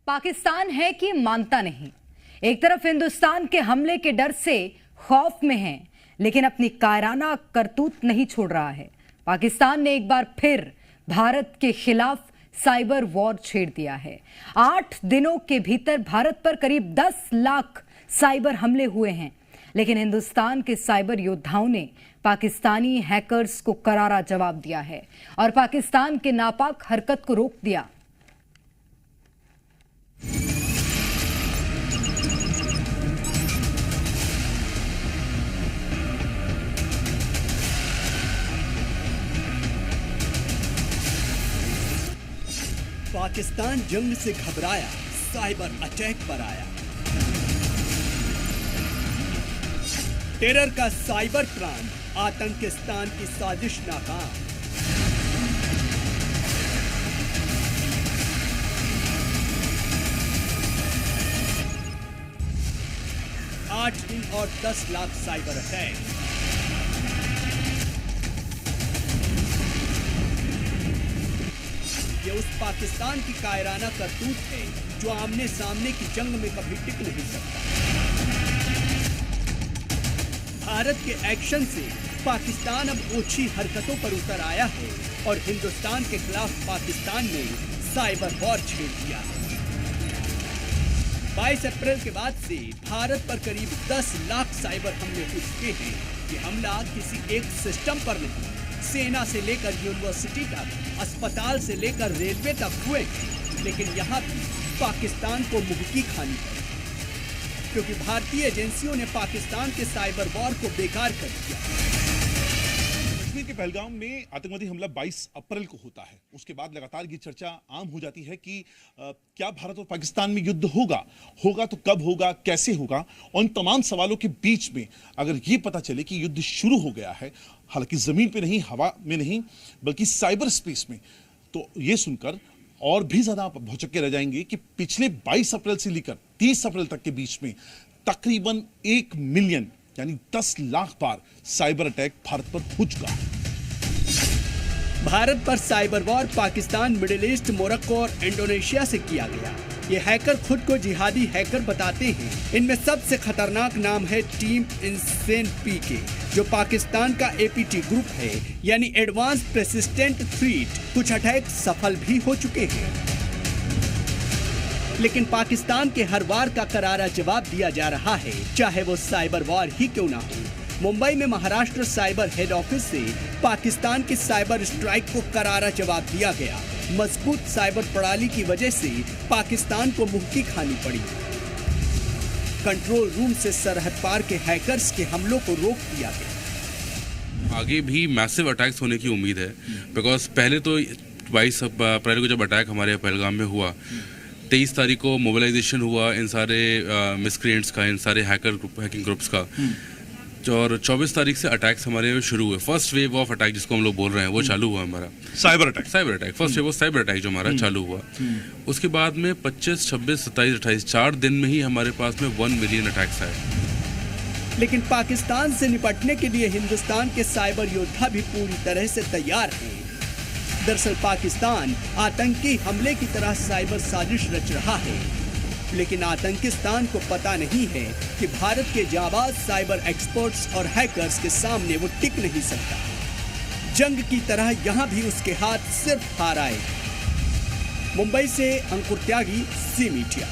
पाकिस्तान है कि मानता नहीं। एक तरफ हिंदुस्तान के हमले के डर से खौफ में है, लेकिन अपनी कायराना करतूत नहीं छोड़ रहा है। पाकिस्तान ने एक बार फिर भारत के खिलाफ साइबर वॉर छेड़ दिया है। 8 दिनों के भीतर भारत पर करीब 10 लाख साइबर हमले हुए हैं, लेकिन हिंदुस्तान के साइबर योद्धाओं ने पाकिस्तानी हैकर्स को करारा जवाब दिया है और पाकिस्तान के नापाक हरकत को रोक दिया। पाकिस्तान जंग से घबराया, साइबर अटैक पर आया। टेरर का साइबर प्लान, आतंकिस्तान की साजिश नाकाम। आठ दिन और 10 लाख साइबर अटैक। ये उस पाकिस्तान की कायराना करतूत है जो आमने सामने की जंग में कभी टिक नहीं सकता। भारत के एक्शन से पाकिस्तान अब ओछी हरकतों पर उतर आया है और हिंदुस्तान के खिलाफ पाकिस्तान ने साइबर वॉर छेड़ दिया है। 22 अप्रैल के बाद से भारत पर करीब 10 लाख साइबर हमले हो चुके हैं। ये हमला किसी एक सिस्टम पर नहीं, सेना से लेकर यूनिवर्सिटी तक, अस्पताल से लेकर रेलवे तक हुए, लेकिन यहाँ भी पाकिस्तान को मुहकी खानी पड़ी, क्योंकि भारतीय एजेंसियों ने पाकिस्तान के साइबर वॉर को बेकार कर दिया। कश्मीर के पहलगाम में आतंकवादी हमला 22 अप्रैल को होता है। उसके बाद लगातार ये चर्चा आम हो जाती है कि क्या भारत और पाकिस्तान में युद्ध होगा तो कब होगा, कैसे होगा। और इन तमाम सवालों के बीच में अगर ये पता चले कि युद्ध शुरू हो गया है, हालांकि जमीन पे नहीं, हवा में नहीं, बल्कि साइबर स्पेस में, तो ये सुनकर और भी ज्यादा आप भौचक्के रह जाएंगे कि पिछले 22 अप्रैल से लेकर 30 अप्रैल तक के बीच में तकरीबन 1 मिलियन यानी 10 लाख बार साइबर अटैक भारत पर हो चुका है। भारत पर cyber war Pakistan, middle east, Morocco और इंडोनेशिया से किया गया। ये हैकर खुद को जिहादी हैकर बताते हैं। इनमें सबसे खतरनाक नाम है टीम इंसेन पीके, जो पाकिस्तान का एपीटी ग्रुप है, यानी एडवांस पर्सिस्टेंट थ्रेट। कुछ अटैक सफल भी हो चुके हैं, लेकिन पाकिस्तान के हर वार का करारा जवाब दिया जा रहा है, चाहे वो साइबर वॉर ही क्यों ना हो। मुंबई में महाराष्ट्र साइबर हेड ऑफिस से पाकिस्तान की साइबर स्ट्राइक को करारा जवाब दिया गया। मजबूत साइबर प्रणाली की वजह से पाकिस्तान को मुहकी खानी पड़ी। कंट्रोल रूम से सरहद पार के हैकर्स के हमलों को रोक दिया गया। आगे भी मैसिव अटैक्स होने की उम्मीद है, बिकॉज पहले तो 22 अप्रैल को जब अटैक हमारे पहलगाम में हुआ, 23 तारीख को मोबिलाइजेशन हुआ इन सारे मिसक्रिएंट्स का, इन सारे हैकिंग ग्रुप्स का, और 24 तारीख से अटैक्स हमारे शुरू हुए। फर्स्ट वेव ऑफ अटैक जिसको हम लोग बोल रहे हैं वो चालू हुआ हमारा। Cyber attack first wave of cyber attack जो हमारा चालू हुआ। उसके बाद में 25, 26, 27, 28 4 दिन में ही हमारे पास में 1 मिलियन अटैक्स आए। लेकिन पाकिस्तान से निपटने के लिए हिंदुस्तान के साइबर योद्धा भी पूरी तरह से तैयार हैं। दरअसल पाकिस्तान आतंकी हमले की तरह साइबर साजिश रच रहा है, लेकिन आतंकिस्तान को पता नहीं है कि भारत के जाबाज साइबर एक्सपर्ट्स और हैकर्स के सामने वो टिक नहीं सकता। जंग की तरह यहां भी उसके हाथ सिर्फ हार आए। मुंबई से अंकुर त्यागी, सी मीडिया।